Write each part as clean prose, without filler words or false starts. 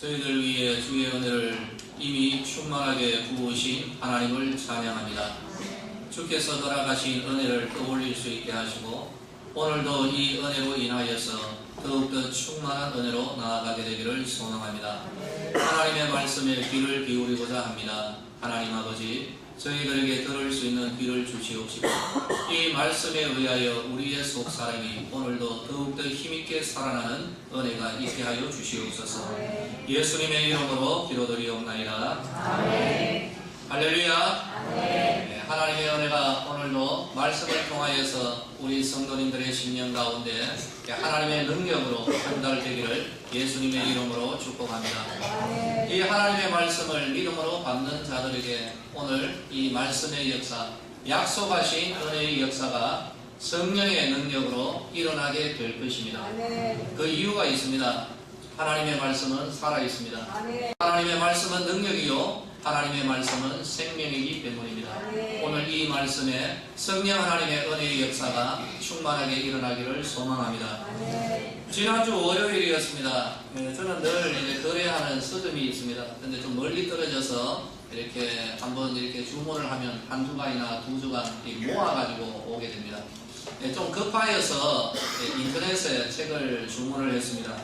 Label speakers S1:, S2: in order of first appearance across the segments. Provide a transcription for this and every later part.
S1: 저희들 위해 주의 은혜를 이미 충만하게 부으신 하나님을 찬양합니다. 주께서 허락하신 은혜를 떠올릴 수 있게 하시고 오늘도 이 은혜로 인하여서 더욱더 충만한 은혜로 나아가게 되기를 소망합니다. 하나님의 말씀에 귀를 기울이고자 합니다. 하나님 아버지, 저희들에게 들을 수 있는 귀를 주시옵시고 이 말씀에 의하여 우리의 속사람이 오늘도 더욱더 힘있게 살아나는 은혜가 있게 하여 주시옵소서. 예수님의 이름으로 기도드리옵나이다. 아멘. 할렐루야. 네, 하나님의 은혜가 오늘도 말씀을 통하여서 우리 성도님들의 심령 가운데 하나님의 능력으로 전달되기를 예수님의 이름으로 축복합니다. 이 하나님의 말씀을 믿음으로 받는 자들에게 오늘 이 말씀의 역사, 약속하신 은혜의 역사가 성령의 능력으로 일어나게 될 것입니다. 그 이유가 있습니다. 하나님의 말씀은 살아있습니다. 하나님의 말씀은 능력이요 하나님의 말씀은 생명이기 때문입니다. 오늘 이 말씀에 성령 하나님의 은혜의 역사가 충만하게 일어나기를 소망합니다. 지난주 월요일이었습니다. 저는 늘 이제 거래하는 서점이 있습니다. 근데 좀 멀리 떨어져서 이렇게 한번 이렇게 주문을 하면 한 주간이나 두 주간 모아가지고 오게 됩니다. 좀 급하여서 인터넷에 책을 주문을 했습니다.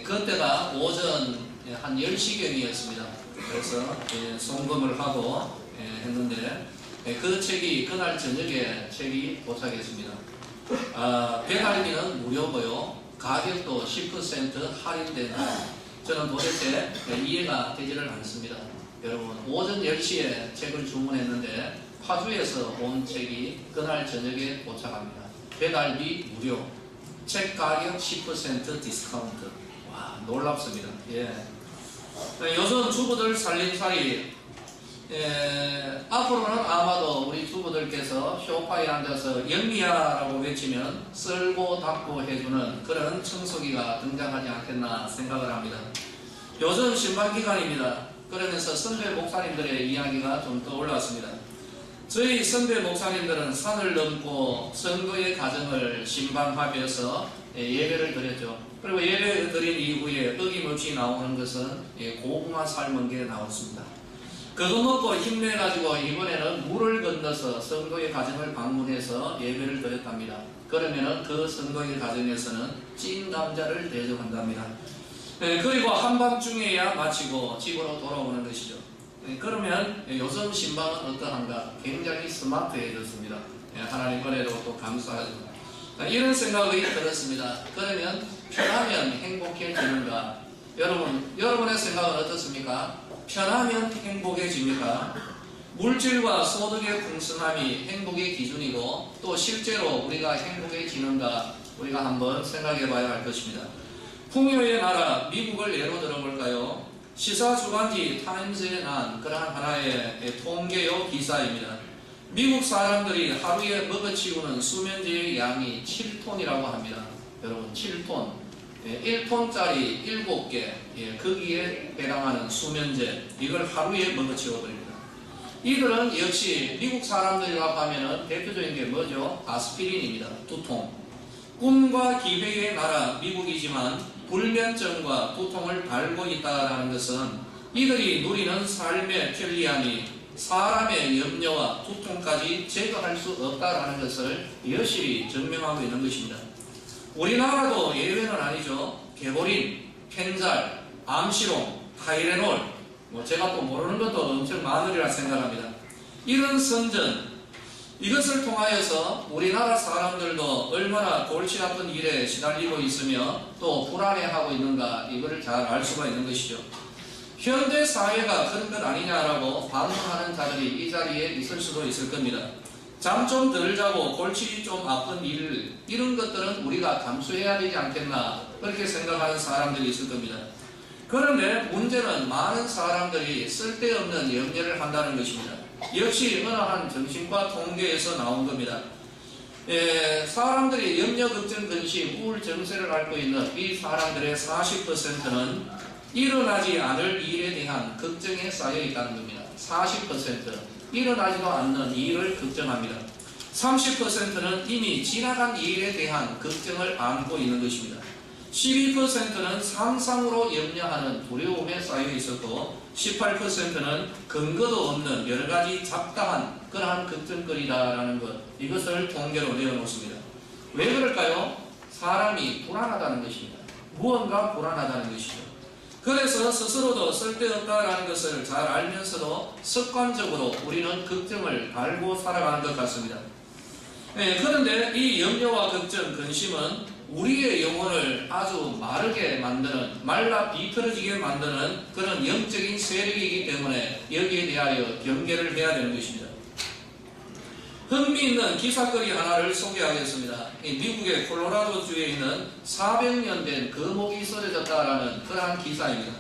S1: 그때가 오전 한 10시경이었습니다. 그래서 송금을 하고 했는데 그 책이 그날 저녁에 책이 도착했습니다. 배달비는 무료고요. 가격도 10% 할인된 저는 도대체 이해가 되지를 않습니다. 여러분, 오전 10시에 책을 주문했는데 파주에서 온 책이 그날 저녁에 도착합니다. 배달비 무료, 책 가격 10% 디스카운트. 와, 놀랍습니다. 예. 요즘 주부들 살림살이 앞으로는 아마도 우리 주부들께서 소파에 앉아서 영미야라고 외치면 쓸고 닦고 해주는 그런 청소기가 등장하지 않겠나 생각을 합니다. 요즘 신방기간입니다. 그러면서 선배 목사님들의 이야기가 좀 떠올랐습니다. 저희 선배 목사님들은 산을 넘고 선거의 과정을 신방하면서 예배를 드렸죠. 그리고 예배를 드린 이후에 어김없이 나오는 것은 고구마 삶은 게 나왔습니다. 그거 먹고 힘내가지고 이번에는 물을 건너서 선거의 과정을 방문해서 예배를 드렸답니다. 그러면은 그 선거의 과정에서는 찐 감자를 대접한답니다. 그리고 한밤중에야 마치고 집으로 돌아오는 것이죠. 그러면 요즘 신방은 어떠한가? 굉장히 스마트해졌습니다. 하나님 은혜로 또 감사하죠. 이런 생각이 들었습니다. 그러면 편하면 행복해지는가? 여러분의 생각은 어떻습니까? 편하면 행복해집니까? 물질과 소득의 풍성함이 행복의 기준이고 또 실제로 우리가 행복해지는가? 우리가 한번 생각해 봐야 할 것입니다. 풍요의 나라 미국을 예로 들어볼까요? 시사주간지 타임즈에 난 그러한 하나의 통계요 기사입니다. 미국 사람들이 하루에 먹어치우는 수면제의 양이 7톤이라고 합니다. 여러분, 7톤. 1톤짜리 7개, 거기에 해당하는 수면제, 이걸 하루에 먹어치워버립니다. 이들은 역시 미국 사람들이라고 하면은 대표적인 게 뭐죠? 아스피린입니다. 2통. 꿈과 기회의 나라 미국이지만 불면증과 두통을 달고 있다는 것은 이들이 누리는 삶의 편리함이 사람의 염려와 두통까지 제거할 수 없다는 것을 여실히 증명하고 있는 것입니다. 우리나라도 예외는 아니죠. 개보린, 펜잘, 암시롱, 타이레놀, 제가 또 모르는 것도 엄청 많으리라 생각합니다. 이런 선전, 이것을 통하여서 우리나라 사람들도 얼마나 골치 아픈 일에 시달리고 있으며 또 불안해하고 있는가, 이거를 잘 알 수가 있는 것이죠. 현대 사회가 그런 것 아니냐라고 반문하는 자들이 이 자리에 있을 수도 있을 겁니다. 잠 좀 덜 자고 골치 좀 아픈 일, 이런 것들은 우리가 감수해야 되지 않겠나, 그렇게 생각하는 사람들이 있을 겁니다. 그런데 문제는 많은 사람들이 쓸데없는 염려를 한다는 것입니다. 역시 어느 한 정신과 통계에서 나온 겁니다. 사람들이 염려, 걱정, 근심, 우울, 정세를 앓고 있는 이 사람들의 40%는 일어나지 않을 일에 대한 걱정에 쌓여 있다는 겁니다. 40%. 일어나지도 않는 일을 걱정합니다. 30%는 이미 지나간 일에 대한 걱정을 안고 있는 것입니다. 12%는 상상으로 염려하는 두려움에 쌓여 있었고 18%는 근거도 없는 여러 가지 잡다한 그러한 걱정거리다라는 것, 이것을 통계로 내어놓습니다. 왜 그럴까요? 사람이 불안하다는 것입니다. 무언가 불안하다는 것이죠. 그래서 스스로도 쓸데없다라는 것을 잘 알면서도 습관적으로 우리는 걱정을 달고 살아가는 것 같습니다. 그런데 이 염려와 걱정, 근심은 우리의 영혼을 아주 마르게 만드는, 말라 비틀어지게 만드는 그런 영적인 세력이기 때문에 여기에 대하여 경계를 해야 되는 것입니다. 흥미있는 기사거리 하나를 소개하겠습니다. 미국의 콜로라도주에 있는 400년 된 거목이 쓰러졌다라는 그러한 기사입니다.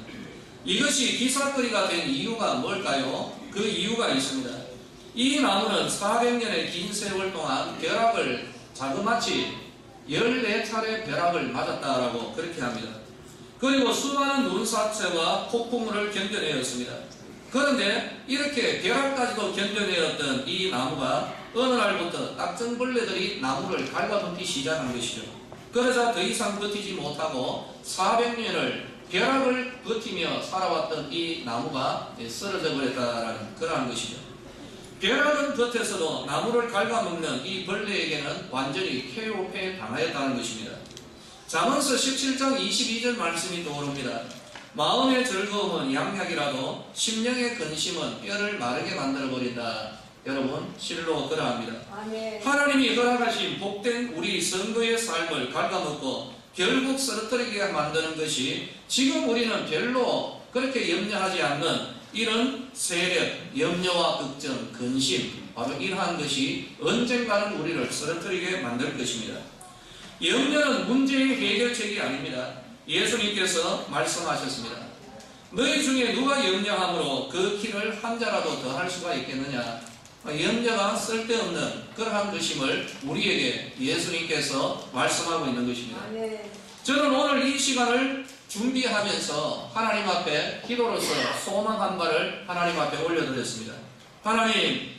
S1: 이것이 기사거리가 된 이유가 뭘까요? 그 이유가 있습니다. 이 나무는 400년의 긴 세월 동안 벼락을 자그마치 14차례 벼락을 맞았다라고 그렇게 합니다. 그리고 수많은 눈사체와 폭풍우를 견뎌내었습니다. 그런데 이렇게 벼락까지도 견뎌내었던 이 나무가 어느 날부터 딱정벌레들이 나무를 갉아먹기 시작한 것이죠. 그러자 더 이상 버티지 못하고 400년을 벼락을 버티며 살아왔던 이 나무가 쓰러져 버렸다라는 그러한 것이죠. 벼락은 버텨서도 나무를 갉아먹는 이 벌레에게는 완전히 KO 당하였다는 것입니다. 잠언서 17장 22절 말씀이 떠오릅니다. 마음의 즐거움은 양약이라도 심령의 근심은 뼈를 마르게 만들어버린다. 여러분, 실로 그러합니다. 아멘. 하나님이 허락하신 복된 우리 성도의 삶을 갉아먹고 결국 쓰러뜨리게 만드는 것이 지금 우리는 별로 그렇게 염려하지 않는 이런 세력, 염려와 걱정, 근심, 바로 이러한 것이 언젠가는 우리를 쓰러뜨리게 만들 것입니다. 염려는 문제의 해결책이 아닙니다. 예수님께서 말씀하셨습니다. 너희 중에 누가 염려함으로 그 키를 한 자라도 더 할 수가 있겠느냐. 염려가 쓸데없는 그러한 것임을 우리에게 예수님께서 말씀하고 있는 것입니다. 저는 오늘 이 시간을 준비하면서 하나님 앞에 기도로서 소망 한 발을 하나님 앞에 올려드렸습니다. 하나님,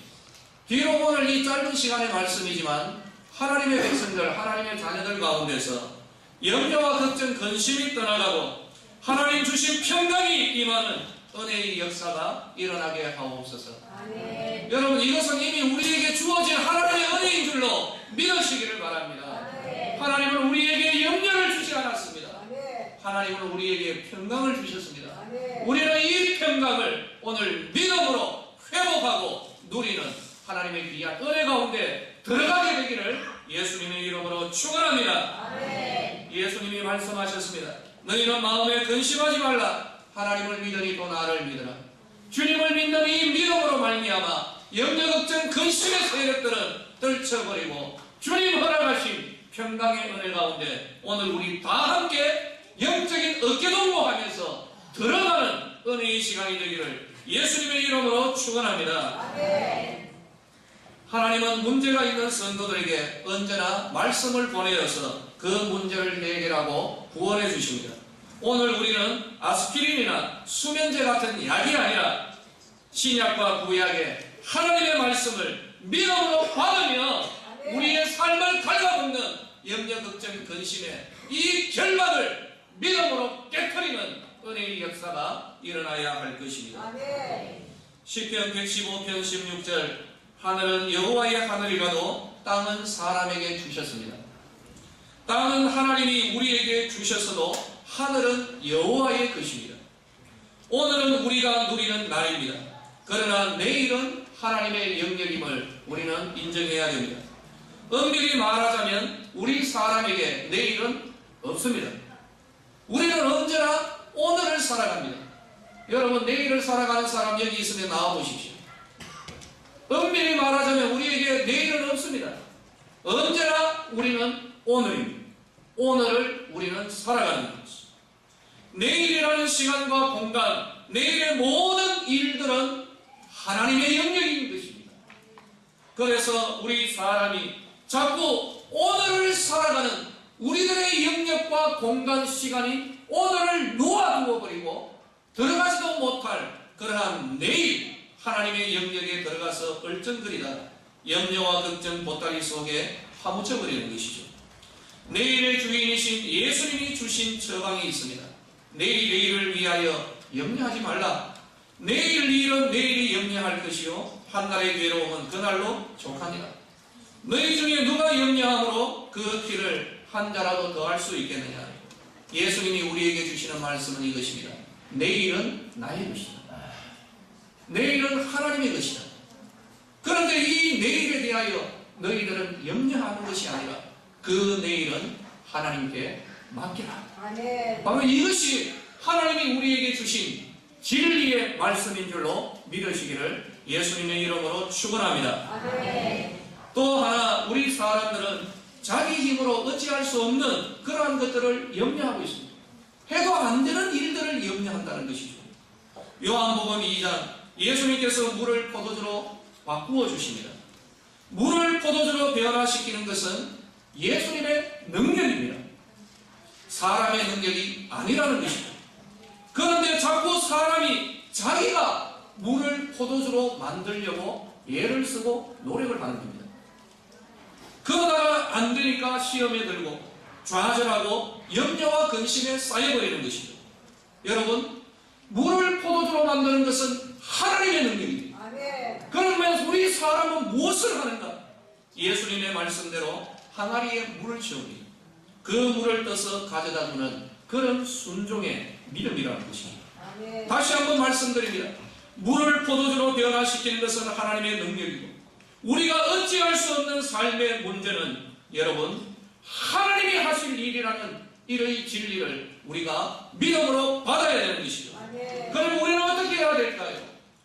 S1: 비록 오늘 이 짧은 시간의 말씀이지만 하나님의 백성들, 하나님의 자녀들 가운데서 염려와 걱정, 근심이 떠나가고 하나님 주신 평강이 임하는 은혜의 역사가 일어나게 하옵소서. 아멘. 여러분, 이것은 이미 우리에게 주어진 하나님의 은혜인 줄로 믿으시기를 바랍니다. 아멘. 하나님은 우리에게 염려를 주지 않았습니다. 아멘. 하나님은 우리에게 평강을 주셨습니다. 아멘. 우리는 이 평강을 오늘 믿음으로 회복하고 누리는 하나님의 귀한 은혜 가운데 들어가게 되기를 예수님의 이름으로 축원합니다. 아멘. 예수님이 말씀하셨습니다. 너희는 마음에 근심하지 말라. 하나님을 믿으니 또 나를 믿으라. 주님을 믿는 이 믿음으로 말미암아 염려, 걱정, 근심의 세력들은 떨쳐버리고 주님 허락하신 평강의 은혜 가운데 오늘 우리 다 함께 영적인 어깨동무하면서 들어가는 은혜의 시간이 되기를 예수님의 이름으로 축원합니다. 아멘. 하나님은 문제가 있는 성도들에게 언제나 말씀을 보내어서 그 문제를 해결하고 구원해 주십니다. 오늘 우리는 아스피린이나 수면제 같은 약이 아니라 신약과 구약의 하나님의 말씀을 믿음으로 받으며 우리의 삶을 갉아먹는 염려, 걱정, 근심의 이 결박을 믿음으로 깨트리는 은혜의 역사가 일어나야 할 것입니다. 시편 115편 16절 하늘은 여호와의 하늘이라도 땅은 사람에게 주셨습니다. 땅은 하나님이 우리에게 주셨어도 하늘은 여호와의 것입니다. 오늘은 우리가 누리는 날입니다. 그러나 내일은 하나님의 영역임을 우리는 인정해야 됩니다. 엄밀히 말하자면 우리 사람에게 내일은 없습니다. 우리는 언제나 오늘을 살아갑니다. 여러분, 내일을 살아가는 사람 여기 있으면 나와보십시오. 엄밀히 말하자면 우리에게 내일은 없습니다. 언제나 우리는 오늘입니다. 오늘을 우리는 살아가는 것입니다. 내일이라는 시간과 공간, 내일의 모든 일들은 하나님의 영역인 것입니다. 그래서 우리 사람이 자꾸 오늘을 살아가는 우리들의 영역과 공간, 시간이 오늘을 놓아두어버리고 들어가지도 못할 그러한 내일 하나님의 영역에 들어가서 얼쩡거리다 염려와 걱정 보따리 속에 파묻혀버리는 것이죠. 내일의 주인이신 왕이신 예수님이 주신 처방이 있습니다. 내일을 위하여 염려하지 말라. 내일 일은 내일이 염려할 것이요 한날의 괴로움은 그날로 족하니라. 너희 중에 누가 염려함으로 그 피를 한 자라도 더할 수 있겠느냐. 예수님이 우리에게 주시는 말씀은 이것입니다. 내일은 나의 것이다. 내일은 하나님의 것이다. 그런데 이 내일에 대하여 너희들은 염려하는 것이 아니라 그 내일은 하나님께 맡기라.
S2: 아멘.
S1: 바로 이것이 하나님이 우리에게 주신 진리의 말씀인 줄로 믿으시기를 예수님의 이름으로 축원합니다.
S2: 아멘.
S1: 또 하나 우리 사람들은 자기 힘으로 어찌할 수 없는 그러한 것들을 염려하고 있습니다. 해도 안 되는 일들을 염려한다는 것이죠. 요한복음 2장 예수님께서 물을 포도주로 바꾸어 주십니다. 물을 포도주로 변화시키는 것은 예수님의 능력입니다. 사람의 능력이 아니라는 것이죠. 그런데 자꾸 사람이 자기가 물을 포도주로 만들려고 애를 쓰고 노력을 하는 겁니다. 그러다가 안 되니까 시험에 들고 좌절하고 염려와 근심에 쌓여버리는 것이죠. 여러분, 물을 포도주로 만드는 것은 하나님의 능력입니다.
S2: 아멘.
S1: 그러면 우리 사람은 무엇을 하는가? 예수님의 말씀대로 항아리에 물을 채웁니다. 그 물을 떠서 가져다 주는 그런 순종의 믿음이라는 것입니다.
S2: 아멘.
S1: 다시 한번 말씀드립니다. 물을 포도주로 변화시키는 것은 하나님의 능력이고 우리가 어찌할 수 없는 삶의 문제는 여러분 하나님이 하실 일이라는 이의 진리를 우리가 믿음으로 받아야 되는 것이죠.
S2: 아멘.
S1: 그럼 우리는 어떻게 해야 될까요?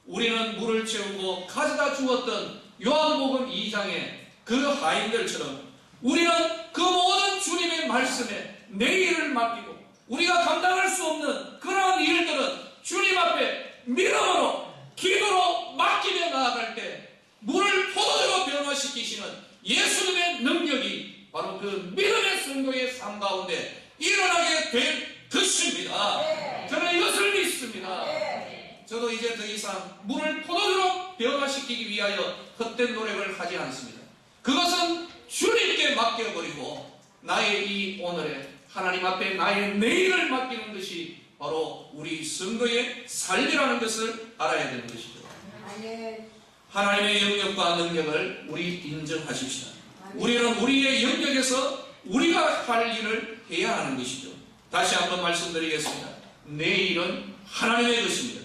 S1: 우리는 물을 채우고 가져다 주었던 요한복음 2장의 그 하인들처럼 우리는 그 모든 주님의 말씀에 내일을 맡기고 우리가 감당할 수 없는 그러한 일들은 주님 앞에 믿음으로 기도로 맡기며 나아갈 때 물을 포도주로 변화시키시는 예수님의 능력이 바로 그 믿음의 성도의 삶 가운데 일어나게 될 것입니다.
S2: 네.
S1: 저는 이것을 믿습니다.
S2: 네.
S1: 저도 이제 더 이상 물을 포도주로 변화시키기 위하여 헛된 노력을 하지 않습니다. 그것은 주님께 맡겨버리고 나의 이 오늘의 하나님 앞에 나의 내일을 맡기는 것이 바로 우리 성도의 삶이라는 것을 알아야 되는 것이죠.
S2: 아멘.
S1: 하나님의 영역과 능력을 우리 인정하십시다.
S2: 아멘.
S1: 우리는 우리의 영역에서 우리가 할 일을 해야 하는 것이죠. 다시 한번 말씀드리겠습니다. 내일은 하나님의 것입니다.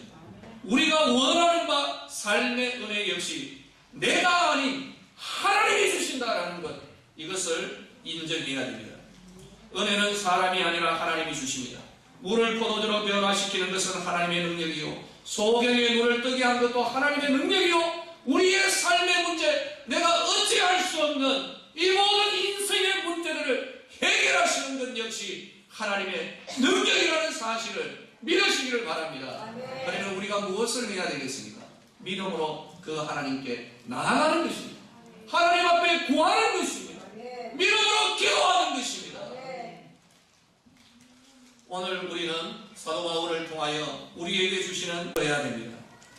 S1: 우리가 원하는 바 삶의 은혜 역시 내가 아닌 하나님이 주신다라는 것, 이것을 인정해야 됩니다. 은혜는 사람이 아니라 하나님이 주십니다. 물을 포도주로 변화시키는 것은 하나님의 능력이요 소경의 눈을 뜨게 한 것도 하나님의 능력이요 우리의 삶의 문제, 내가 어찌할 수 없는 이 모든 인생의 문제들을 해결하시는 것 역시 하나님의 능력이라는 사실을 믿으시기를 바랍니다.
S2: 아멘.
S1: 그러면 우리가 무엇을 해야 되겠습니까? 믿음으로 그 하나님께 나아가는 것입니다. 하나님 앞에 구하는 것입니다.
S2: 아멘.
S1: 믿음으로 기도하는 것입니다.
S2: 아멘.
S1: 오늘 우리는 사도 바울을 통하여 우리에게 주시는 해야 됩니다.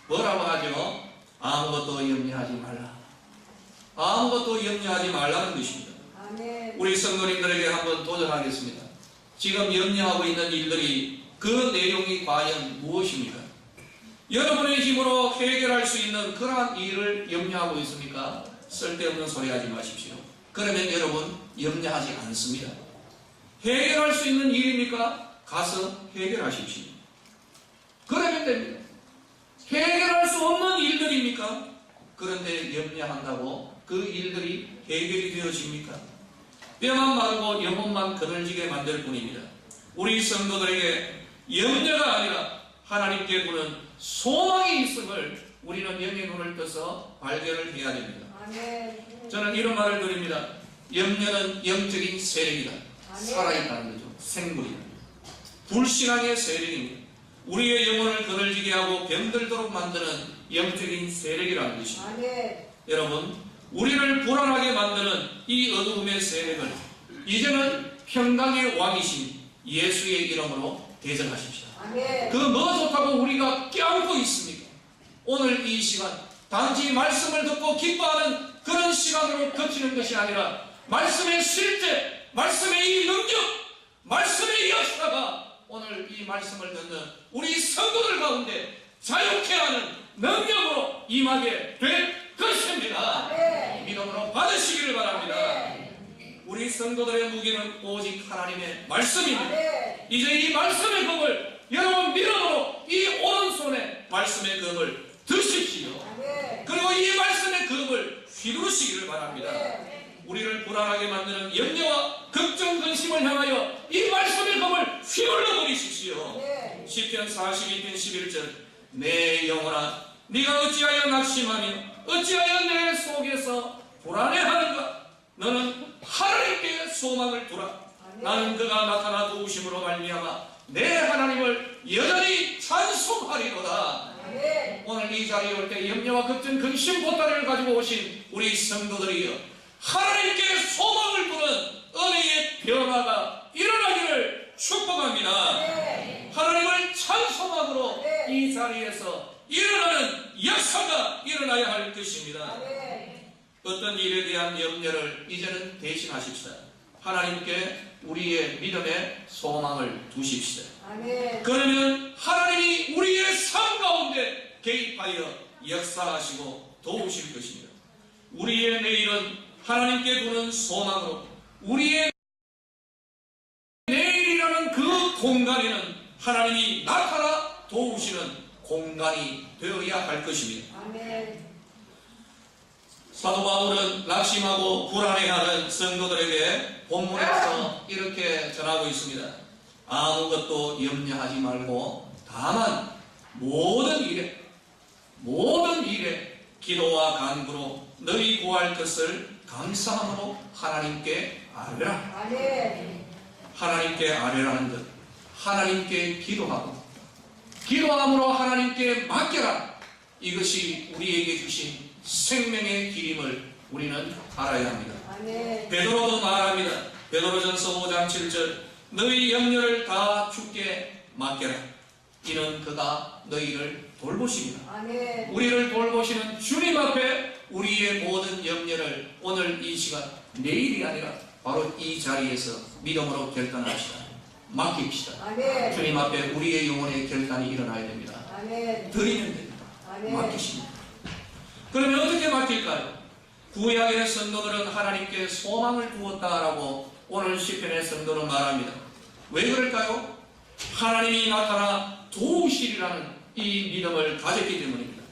S1: 뭐라고 하죠? 아무것도 염려하지 말라. 아무것도 염려하지 말라는 것입니다.
S2: 아멘.
S1: 우리 성도님들에게 한번 도전하겠습니다. 지금 염려하고 있는 일들이 그 내용이 과연 무엇입니까? 여러분의 힘으로 해결할 수 있는 그러한 일을 염려하고 있습니까? 쓸데없는 소리 하지 마십시오. 그러면 여러분 염려하지 않습니다. 해결할 수 있는 일입니까? 가서 해결하십시오. 그러면 됩니다. 해결할 수 없는 일들입니까? 그런데 염려한다고 그 일들이 해결이 되어집니까? 뼈만 마르고 영혼만 그늘지게 만들 뿐입니다. 우리 성도들에게 염려가 아니라 하나님께 두는 소망이 있음을 우리는 영의 눈을 떠서 발견을 해야 됩니다.
S2: 아멘.
S1: 저는 이런 말을 드립니다. 염려는 영적인 세력이다.
S2: 아멘.
S1: 살아있다는 거죠. 생물이다. 불신앙의 세력입니다. 우리의 영혼을 그늘지게 하고 병들도록 만드는 영적인 세력이라는 것입니다.
S2: 아멘.
S1: 여러분, 우리를 불안하게 만드는 이 어두움의 세력을 이제는 평강의 왕이신 예수의 이름으로 대적하십시오.
S2: 아멘.
S1: 그 뭐 좋다고 우리가 껴안고 있습니까? 오늘 이 시간 단지 말씀을 듣고 기뻐하는 그런 시간으로 그치는 것이 아니라 말씀의 실제, 말씀의 이 능력, 말씀의 역사가 오늘 이 말씀을 듣는 우리 성도들 가운데 자유케 하는 능력으로 임하게 될 것입니다. 믿음으로 받으시기를 바랍니다. 우리 성도들의 무기는 오직 하나님의 말씀입니다. 이제 이 말씀의 검을 여러분 믿음으로 이 오른손에 말씀의 검을 드십시오. 그리고 이 말씀의 검을 휘두르시기를 바랍니다. 우리를 불안하게 만드는 염려와 걱정, 근심을 향하여 이 말씀의 검을 휘둘러 버리십시오. 시편 42편 11절 내 영혼아 네가 어찌하여 낙심하며 어찌하여 내 속에서 불안해하는가. 너는 하나님께 소망을 두라. 나는 그가 나타나 도우심으로 말미암아 내 하나님을 여전히 찬송하리로다. 오늘 이 자리에 올 때 염려와 걱정, 근심, 보따리를 가지고 오신 우리 성도들이여 하나님께 소망을 두는 은혜의 변화가 일어나기를 축복합니다. 하나님을 찬송함으로 이 자리에서 일어나는 역사가 일어나야 할 것입니다. 어떤 일에 대한 염려를 이제는 대신하십시오. 하나님께 우리의 믿음의 소망을 두십시오. 그러면 하나님이 우리의 삶 가운데 개입하여 역사하시고 도우실 것입니다. 우리의 내일은 하나님께 두는 소망으로 우리의 내일이라는 그 공간에는 하나님이 나타나 도우시는 공간이 되어야 할 것입니다. 사도 바울은 낙심하고 불안해하는 성도들에게 본문에서 이렇게 전하고 있습니다. 아무것도 염려하지 말고 다만 모든 일에 기도와 간구로 너희 구할 것을 감사함으로 하나님께 아뢰라. 하나님께 아뢰라는 것, 하나님께 기도함으로 하나님께 맡겨라. 이것이 우리에게 주신 생명의 길임을 우리는 알아야 합니다. 베드로도 말합니다. 베드로전서 5장 7절 너희 염려를 다 주께 맡겨라. 이는 그가 너희를 돌보십니다. 우리를 돌보시는 주님 앞에 우리의 모든 염려를 오늘 이 시간, 내일이 아니라 바로 이 자리에서 믿음으로 결단합시다. 맡깁시다. 주님 앞에 우리의 영혼의 결단이 일어나야 됩니다. 드리면 됩니다. 맡기십니다. 그러면 어떻게 맡길까요? 구약의 성도들은 하나님께 소망을 두었다라고 오늘 시편의 성도는 말합니다. 왜 그럴까요? 하나님이 나타나 도우시리라는 이 믿음을 가졌기 때문입니다.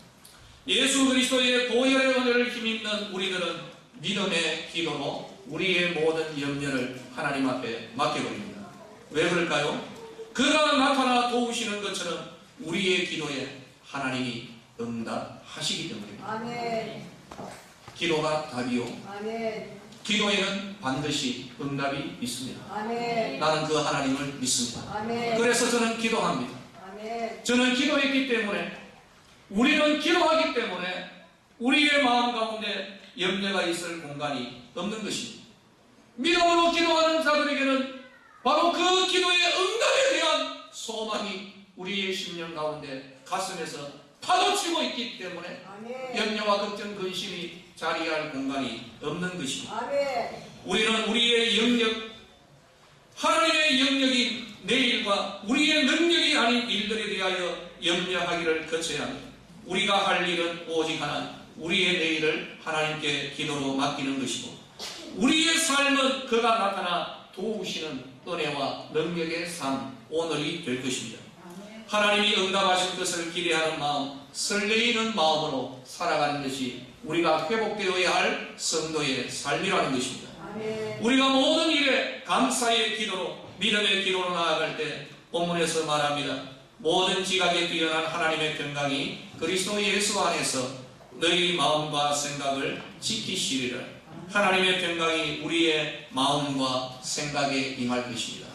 S1: 예수 그리스도의 보혈의 은혜를 힘입는 우리들은 믿음의 기도로 우리의 모든 염려를 하나님 앞에 맡겨버립니다. 왜 그럴까요? 그가 나타나 도우시는 것처럼 우리의 기도에 하나님이 응답하시기 때문입니다. 기도가 답이요. 기도에는 반드시 응답이 있습니다. 나는 그 하나님을 믿습니다. 그래서 저는 기도합니다. 저는 기도했기 때문에, 우리는 기도하기 때문에 우리의 마음 가운데 염려가 있을 공간이 없는 것입니다. 믿음으로 기도하는 자들에게는 바로 그 기도의 응답에 대한 소망이 우리의 심령 가운데 가슴에서 파도치고 있기 때문에 염려와 걱정, 근심이 자리할 공간이 없는 것입니다. 우리는 우리의 영역, 하나님의 영역인 내일과 우리의 능력이 아닌 일들에 대하여 염려하기를 거쳐야 합니다. 우리가 할 일은 오직 하나, 우리의 내일을 하나님께 기도로 맡기는 것이고, 우리의 삶은 그가 나타나 도우시는 은혜와 능력의 삶, 오늘이 될 것입니다. 하나님이 응답하실 것을 기대하는 마음, 설레이는 마음으로 살아가는 것이 우리가 회복되어야 할 성도의 삶이라는 것입니다. 우리가 모든 일에 감사의 기도로, 믿음의 기도로 나아갈 때 본문에서 말합니다. 모든 지각에 뛰어난 하나님의 평강이 그리스도 예수 안에서 너희 마음과 생각을 지키시리라. 하나님의 평강이 우리의 마음과 생각에 임할 것입니다.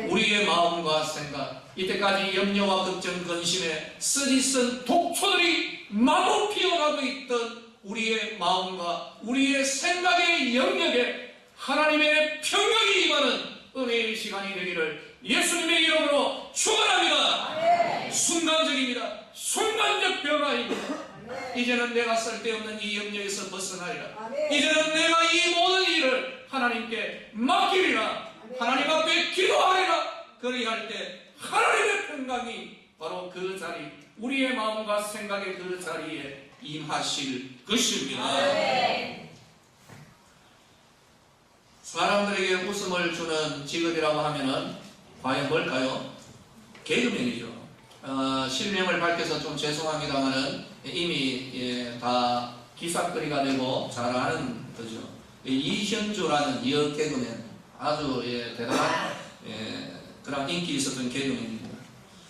S1: 우리의 마음과 생각, 이때까지 염려와 걱정, 근심에 쓰디쓴 독초들이 마구 피어나고 있던 우리의 마음과 우리의 생각의 영역에 하나님의 평강이 임하는 은혜의 시간이 되기를 예수님의 이름으로 축원합니다. 순간적입니다. 순간적 변화입니다. 이제는 내가 쓸데없는 이 염려에서 벗어나리라. 이제는 내가 이 모든 일을 하나님께 맡기리라. 하나님 앞에 기도하리라. 그리할 때 하나님의 평강이 바로 그 자리, 우리의 마음과 생각의 그 자리에 임하실 것입니다. 사람들에게 웃음을 주는 직업이라고 하면은 과연 뭘까요? 개그맨이죠. 실명을 밝혀서 좀 죄송합니다만은 이미 다 기사거리가 되고 잘 아는 거죠. 이현주라는 여 개그맨, 아주 대단한 그런 인기 있었던 개그맨입니다.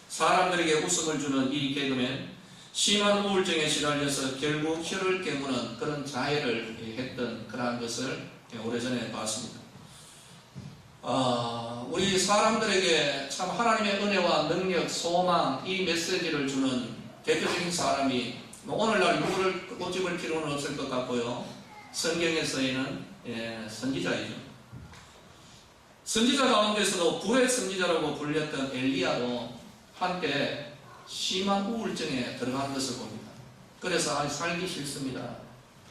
S1: 사람들에게 웃음을 주는 이 개그맨, 심한 우울증에 시달려서 결국 혀를 깨무는 그런 자해를 했던 그러한 것을 오래전에 봤습니다. 우리 사람들에게 참 하나님의 은혜와 능력, 소망, 이 메시지를 주는 대표적인 사람이 오늘날 누구를 꼬집을 필요는 없을 것 같고요. 성경에서는 선지자이죠. 선지자 가운데서도 불의 선지자라고 불렸던 엘리야도 한때 심한 우울증에 들어간 것을 봅니다. 그래서 살기 싫습니다.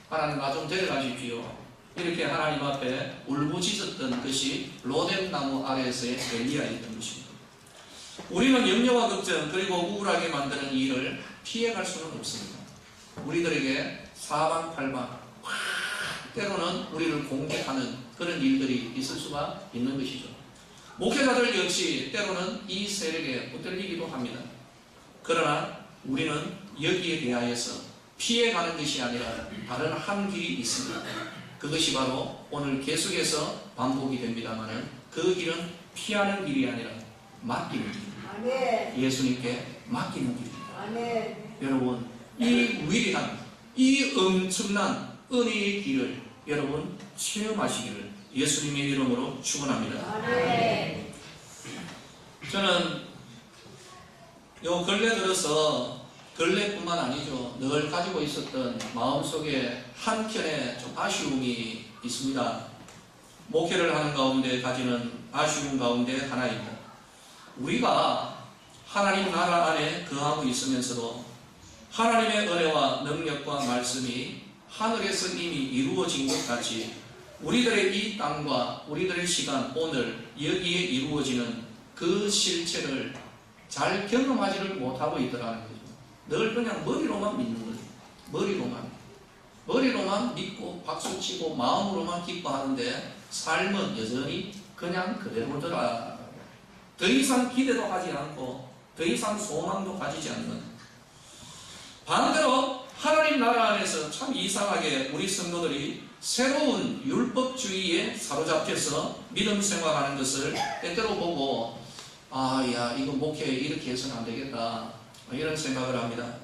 S1: 하나님 나 좀 데려가십시오. 이렇게 하나님 앞에 울부짖었던 것이 로뎀나무 아래에서의 엘리야였던 것입니다. 우리는 염려와 걱정 그리고 우울하게 만드는 일을 피해갈 수는 없습니다. 우리들에게 사방팔방 때로는 우리를 공격하는 그런 일들이 있을 수가 있는 것이죠. 목회자들 역시 때로는 이 세력에 붙들리기도 합니다. 그러나 우리는 여기에 대하여서 피해가는 것이 아니라 다른 한 길이 있습니다. 그것이 바로 오늘 계속해서 반복이 됩니다만은 그 길은 피하는 길이 아니라 맡기는 길. 예수님께 맡기는 길입니다. 여러분, 이 위대한, 이 엄청난 은혜의 길을 여러분 체험하시기를 예수님의 이름으로 축원합니다. 저는 요 근래 들어서 근래뿐만 아니죠. 늘 가지고 있었던 마음속에 한켠에 좀 아쉬움이 있습니다. 목회를 하는 가운데 가지는 아쉬움 가운데 하나입니다. 우리가 하나님 나라 안에 거하고 있으면서도 하나님의 은혜와 능력과 말씀이 하늘에서 이미 이루어진 것 같이 우리들의 이 땅과 우리들의 시간 오늘 여기에 이루어지는 그 실체를 잘 경험하지를 못하고 있더라는 거죠. 늘 그냥 머리로만 믿는 거죠. 머리로만 믿고 박수치고 마음으로만 기뻐하는데 삶은 여전히 그냥 그대로더라. 더 이상 기대도 하지 않고 더 이상 소망도 가지지 않는, 반대로 하나님 나라 안에서 참 이상하게 우리 성도들이 새로운 율법주의에 사로잡혀서 믿음 생활하는 것을 때때로 보고 이거 목회 이렇게 해서는 안 되겠다 이런 생각을 합니다.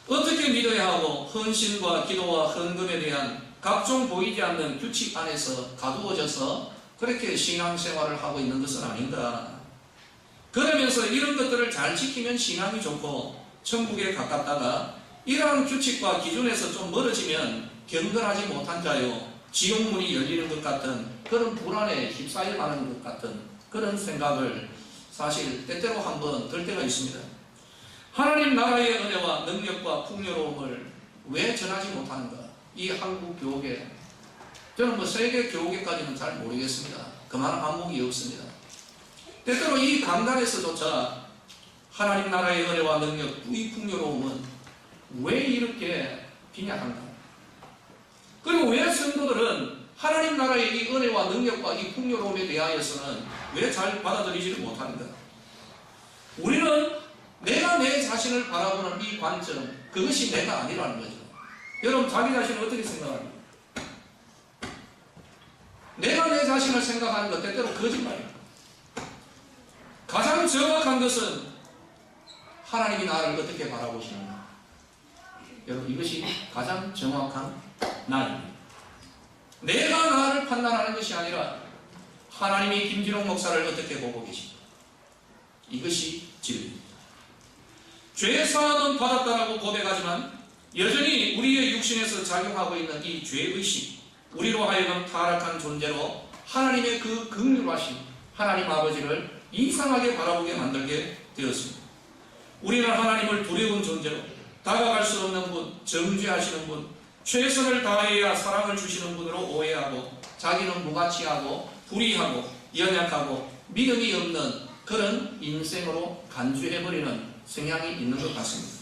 S1: 어떻게 믿어야 하고 헌신과 기도와 헌금에 대한 각종 보이지 않는 규칙 안에서 가두어져서 그렇게 신앙생활을 하고 있는 것은 아닌가. 그러면서 이런 것들을 잘 지키면 신앙이 좋고 천국에 가깝다가 이러한 규칙과 기준에서 좀 멀어지면 경건하지 못한 자요, 지옥문이 열리는 것 같은 그런 불안에 휩싸여 가는 것 같은 그런 생각을 사실 때때로 한번 들 때가 있습니다. 하나님 나라의 은혜와 능력과 풍요로움을 왜 전하지 못하는가? 이 한국 교회, 저는 세계 교회까지는 잘 모르겠습니다. 그만한 안목이 없습니다. 때때로 이 강단에서조차 하나님 나라의 은혜와 능력, 이 풍요로움은 왜 이렇게 빈약한가? 그리고 왜 성도들은 하나님 나라의 이 은혜와 능력과 이 풍요로움에 대하여서는 왜 잘 받아들이지를 못하는가? 우리는 내가 내 자신을 바라보는 이 관점, 그것이 내가 아니라는 거죠. 여러분 자기 자신을 어떻게 생각합니까? 내가 내 자신을 생각하는 것 때때로 거짓말입니다. 가장 정확한 것은 하나님이 나를 어떻게 바라보시는가? 여러분 이것이 가장 정확한 나입니다. 내가 나를 판단하는 것이 아니라 하나님이 김진홍 목사를 어떻게 보고 계십니까? 이것이 진리입니다. 죄 사함은 받았다라고 고백하지만 여전히 우리의 육신에서 작용하고 있는 이 죄의식, 우리로 하여금 타락한 존재로 하나님의 그 긍휼하심, 하나님 아버지를 이상하게 바라보게 만들게 되었습니다. 우리는 하나님을 두려운 존재로 다가갈 수 없는 분, 정죄하시는 분, 최선을 다해야 사랑을 주시는 분으로 오해하고 자기는 무가치하고 불의하고 연약하고 믿음이 없는 그런 인생으로 간주해버리는 성향이 있는 것 같습니다.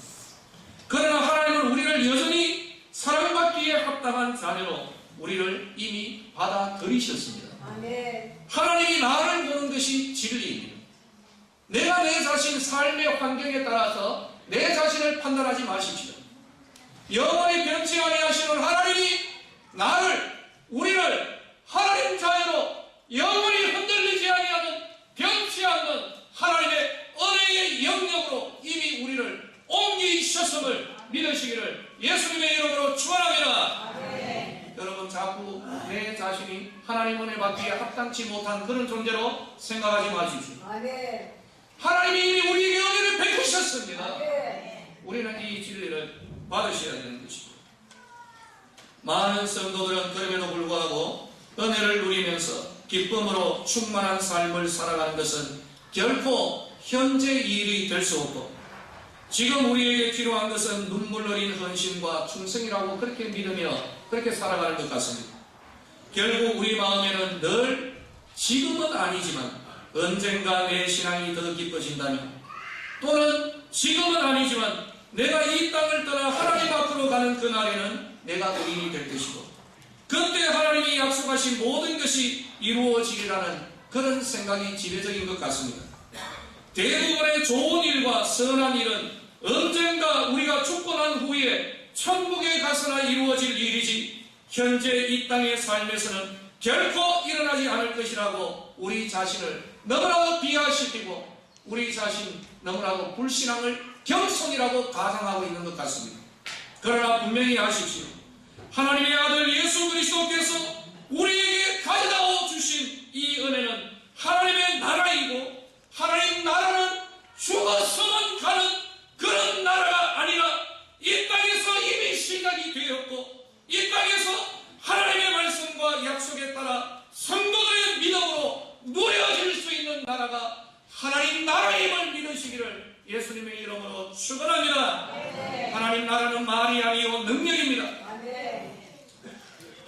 S1: 그러나 하나님은 우리를 여전히 사랑받기에 합당한 자녀로 우리를 이미 받아들이셨습니다.
S2: 아멘.
S1: 하나님이 나를 보는 것이 진리입니다. 내가 내 자신 삶의 환경에 따라서 내 자신을 판단하지 마십시오. 영원히 변치 아니하시는 하나님이 우리를 하나님 자녀로 영원히 흔들리지 아니하는 변치 않는 하나님의 은혜의 영역으로 이미 우리를 옮기셨음을 믿으시기를 예수님의 이름으로 축원합니다.
S2: 아멘.
S1: 여러분 자꾸 내 자신이 하나님 은혜 받기에 합당치 못한 그런 존재로 생각하지 마십시오.
S2: 아멘.
S1: 하나님이 이미 우리에게 은혜를 베푸셨습니다.
S2: 아멘.
S1: 우리는 이 진리를 받으셔야 되는 것입니다. 많은 성도들은 그럼에도 불구하고 은혜를 누리면서 기쁨으로 충만한 삶을 살아가는 것은 결코 현재 일이 될 수 없고 지금 우리에게 필요한 것은 눈물 어린 헌신과 충성이라고 그렇게 믿으며 그렇게 살아가는 것 같습니다. 결국 우리 마음에는 늘 지금은 아니지만 언젠가 내 신앙이 더 깊어진다면 또는 지금은 아니지만 내가 이 땅을 떠나 하나님 앞으로 가는 그날에는 내가 의인이 될 것이고 그때 하나님이 약속하신 모든 것이 이루어지리라는 그런 생각이 지배적인 것 같습니다. 대부분의 좋은 일과 선한 일은 언젠가 우리가 죽고 난 후에 천국에 가서나 이루어질 일이지 현재 이 땅의 삶에서는 결코 일어나지 않을 것이라고 우리 자신을 너무나도 비하시키고 우리 자신 너무나도 불신앙을 겸손이라고 가장하고 있는 것 같습니다. 그러나 분명히 아십시오. 하나님의 아들 예수 그리스도께서 우리에게 가져다 주신 이 은혜는 하나님의 나라이고 하나님 나라는 죽어서만 가는 그런 나라가 아니라 이 땅에서 이미 시작이 되었고 이 땅에서 하나님의 말씀과 약속에 따라 성도들의 믿음으로 누려질 수 있는 나라가 하나님 나라임을 믿으시기를 예수님의 이름으로 축원합니다. 하나님 나라는 말이 아니요 능력입니다.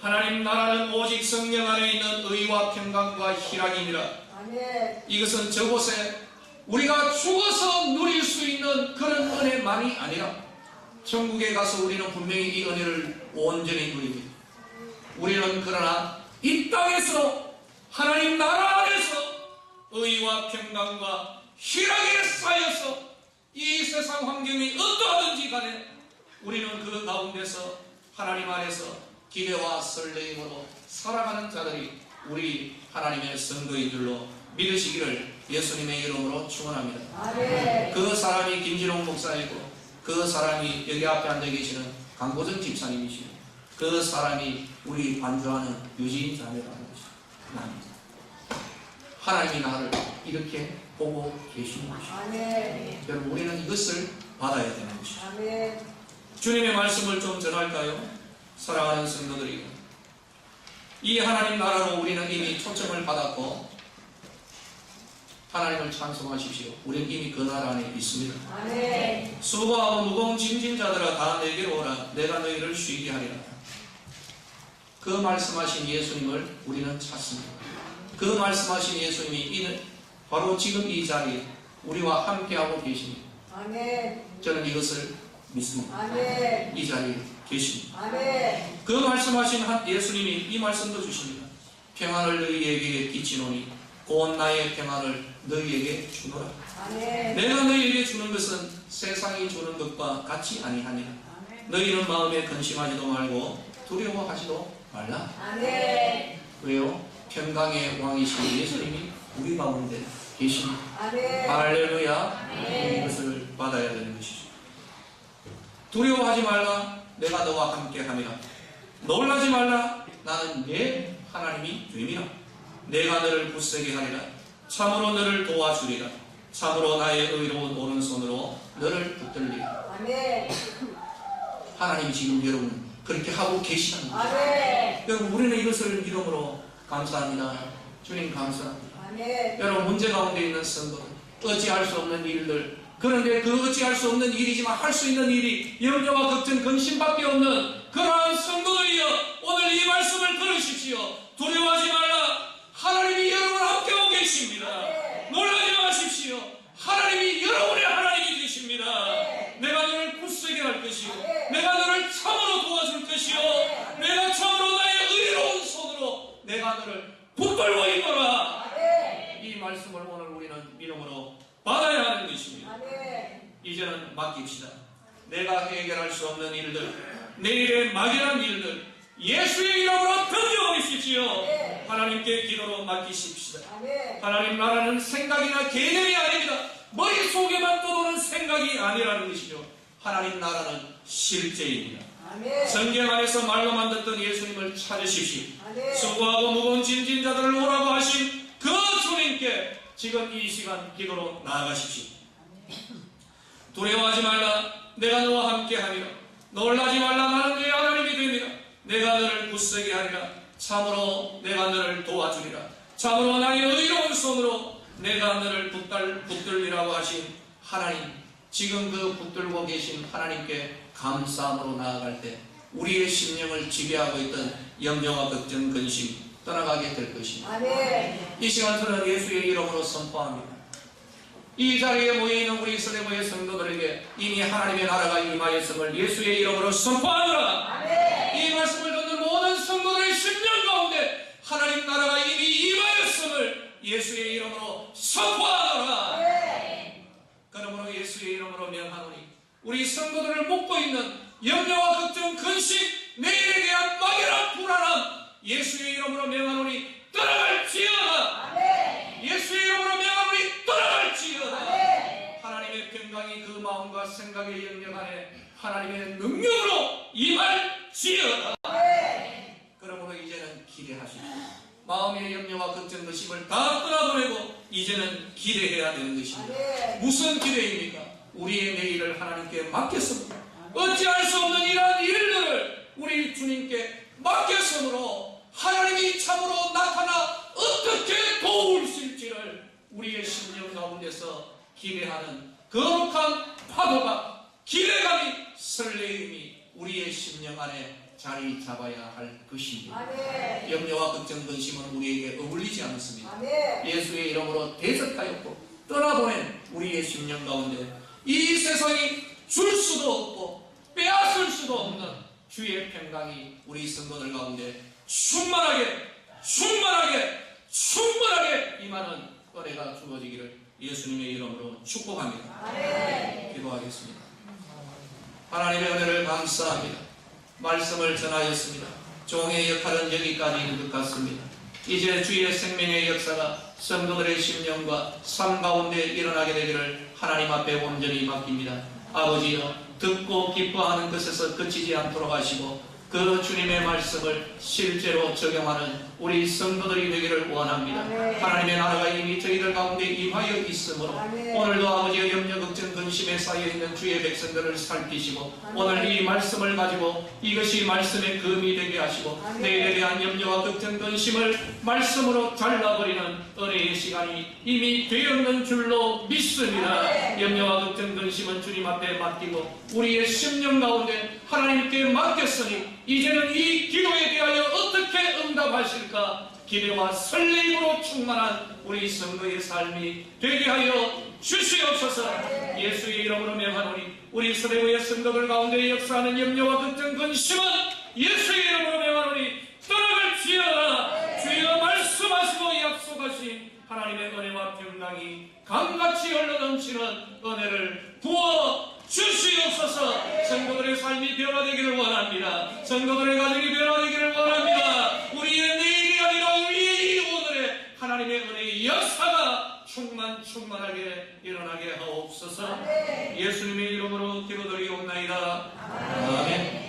S1: 하나님 나라는 오직 성령 안에 있는 의와 평강과 희락입니다. 이것은 저곳에 우리가 죽어서 누릴 수 있는 그런 은혜만이 아니라 천국에 가서 우리는 분명히 이 은혜를 온전히 누립니다. 우리는 그러나 이 땅에서 하나님 나라 안에서 의와 평강과 희락에 쌓여서 이 세상 환경이 어떠하든지 간에 우리는 그 가운데서 하나님 안에서 기대와 설레임으로 살아가는 자들이 우리 하나님의 성도인 줄로 믿으시기를 예수님의 이름으로 축원합니다. 그 사람이 김진홍 목사이고 그 사람이 여기 앞에 앉아 계시는 강보정 집사님이시고 그 사람이 우리 반주하는 유지인 자매라는 것입니다. 하나님이 나를 이렇게 보고 계시는 것입니다. 여러분 우리는 이것을 받아야 되는 것입니다. 주님의 말씀을 좀 전할까요? 사랑하는 성도들이 이 하나님 나라로 우리는 이미 초청을 받았고 하나님을 찬송하십시오. 우리는 이미 그 나라 안에 있습니다. 수고하고 무거운 짐진 자들아 다 내게로 오라. 내가 너희를 쉬게 하리라. 그 말씀하신 예수님을 우리는 찾습니다. 그 말씀하신 예수님이 바로 지금 이 자리에 우리와 함께하고 계십니다. 저는 이것을 믿습니다. 이 자리에 계십니다. 그 말씀하신 예수님이 이 말씀도 주십니다. 평안을 너희에게 끼치노니 곧 나의 평안을 너희에게 주노라. 내가 너희에게 주는 것은 세상이 주는 것과 같이 아니하니라. 너희는 마음에 근심하지도 말고 두려워하지도 말라. 왜요? 평강의 왕이신 예수님이 우리 가운데 계십니다. 할렐루야. 우리 이것을 받아야 되는 것이죠. 두려워하지 말라. 내가 너와 함께 함이라. 놀라지 말라. 나는 내 하나님이 됨이라. 내가 너를 굳세게 하리라. 참으로 너를 도와주리라. 참으로 나의 의로운 오른손으로 너를 붙들리라. 하나님이 지금 여러분 그렇게 하고 계시다는 거죠. 여러분 우리는 이것을 믿음으로 감사합니다. 주님 감사합니다. 여러분 문제 가운데 있는 성도들 어찌할 수 없는 일들 그런데 그 어찌할 수 없는 일이지만 할 수 있는 일이 염려와 걱정 근심밖에 없는 그러한 성도들이여 오늘 이 말씀을 들으십시오. 두려워하지 말라. 하나님이 여러분을 함께하고 계십니다. 놀라지 마십시오. 기대하십시오. 하나님이 여러분의 하나님이 되십니다. 내가 너를 굳세게 할 것이요, 내가 너를 참으로 도와줄 것이요, 내가 참으로 나의 의로운 손으로 내가 너를 붙들고 있노라. 이 말씀을 오늘 우리는 믿음으로 받아야 하는 것입니다. 이제는 맡깁시다. 내가 해결할 수 없는 일들, 내일의 막연한 일들 예수의 이름으로 던져버리십시오. 하나님께 기도로 맡기십시다. 하나님 나라는 생각이나 개념이 아닙니다. 머릿속에만 떠도는 생각이 아니라는 것이죠. 하나님 나라는 실제입니다. 성경 안에서 말로만 듣던 예수님을 찾으십시오. 수고하고 무거운 짐진 자들을 오라고 하신 그 주님께 지금 이 시간 기도로 나아가십시오. 두려워하지 말라, 내가 너와 함께하리라. 놀라지 말라, 나는 네 하나님이 됩니다. 내가 너를 굳세게 하리라. 참으로 내가 너를 도와주리라. 참으로 나의 의로운 손으로 내가 너를 붙들리라고 하신 하나님, 지금 그 붙들고 계신 하나님께 감사함으로 나아갈 때 우리의 심령을 지배하고 있던 염려와 걱정, 근심 떠나가게 될 것입니다. 이 시간 저는 예수의 이름으로 선포합니다. 이 자리에 모여있는 우리 설레모의 성도들에게 이미 하나님의 나라가 임하였음을 예수의 이름으로 선포하노라. 이 말씀을 듣는 모든 성도들의 심령 가운데 하나님 나라가 이미 임하였음을 예수의 이름으로 선포하노라. 그러므로 예수의 이름으로 명하노니 우리 성도들을 묶고 있는 염려와 걱정, 근심, 내일에 대한 막연한 불안함 예수의 이름으로 명하노니 떠나갈지어다. 예수의 이름으로 명하노니 떠나갈지어다. 하나님의 평강이 그 마음과 생각의 영역 안에 하나님의 능력으로 임할지어다. 그러므로 이제는 기대하십시오. 마음의 염려와 걱정, 근심을 다 떠나보내고 이제는 기대해야 되는 것입니다. 무슨 기대입니까? 우리의 내일을 하나님께 맡겼습니다. 어찌할 수 없는 이러한 일들을 우리 주님께 맡겼으므로 하나님이 참으로 나타나 어떻게 도우실지를 우리의 심령 가운데서 기대하는 거룩한 파도가, 기대감이, 설레임이 우리의 심령 안에 자리 잡아야 할 것입니다. 염려와 걱정, 근심은 우리에게 어울리지 않습니다. 예수의 이름으로 대적하였고 떠나보낸 우리의 심령 가운데 이 세상이 줄 수도 없고 빼앗을 수도 없는 주의 평강이 우리 성도들 가운데 충만하게 임하는 은혜가 주어지기를 예수님의 이름으로 축복합니다. 기도하겠습니다. 하나님의 은혜를 감사합니다. 말씀을 전하였습니다. 종의 역할은 여기까지 있는 것 같습니다. 이제 주의 생명의 역사가 성도들의 심령과 삶 가운데 일어나게 되기를 하나님 앞에 온전히 맡깁니다. 아버지여, 듣고 기뻐하는 것에서 그치지 않도록 하시고 그 주님의 말씀을 실제로 적용하는 우리 성도들이 되기를 원합니다. 하나님의 나라가 이미 저희들 가운데 임하여 있으므로 오늘도 아버지의 염려, 걱정, 근심에 쌓여있는 주의 백성들을 살피시고 오늘 이 말씀을 가지고 이것이 말씀의 금이 되게 하시고 내일에 대한 염려와 걱정, 근심을 말씀으로 잘라버리는 은혜의 시간이 이미 되었는 줄로 믿습니다. 염려와 걱정, 근심은 주님 앞에 맡기고 우리의 심령 가운데 하나님께 맡겼으니 이제는 이 기도에 대하여 어떻게 응답하실까 기대와 설레임으로 충만한 우리 성도의 삶이 되게 하여 주시옵소서. 예수의 이름으로 명하노니 우리 설레모의 성도들 가운데 역사하는 염려와 걱정, 근심은 예수의 이름으로 명하노니 떠나갈지어다. 주여 말씀하시고 약속하신 하나님의 은혜와 평강이 강같이 흘러넘치는 은혜를 부어 주시옵소서. 성도들의 삶이 변화되기를 원합니다. 성도들의 가정이 변화되기를 원합니다. 우리의 내일이 아니라 우리의 이 오늘의 하나님의 은혜의 역사가 충만하게 일어나게 하옵소서. 예수님의 이름으로 기도드리옵나이다. 아멘.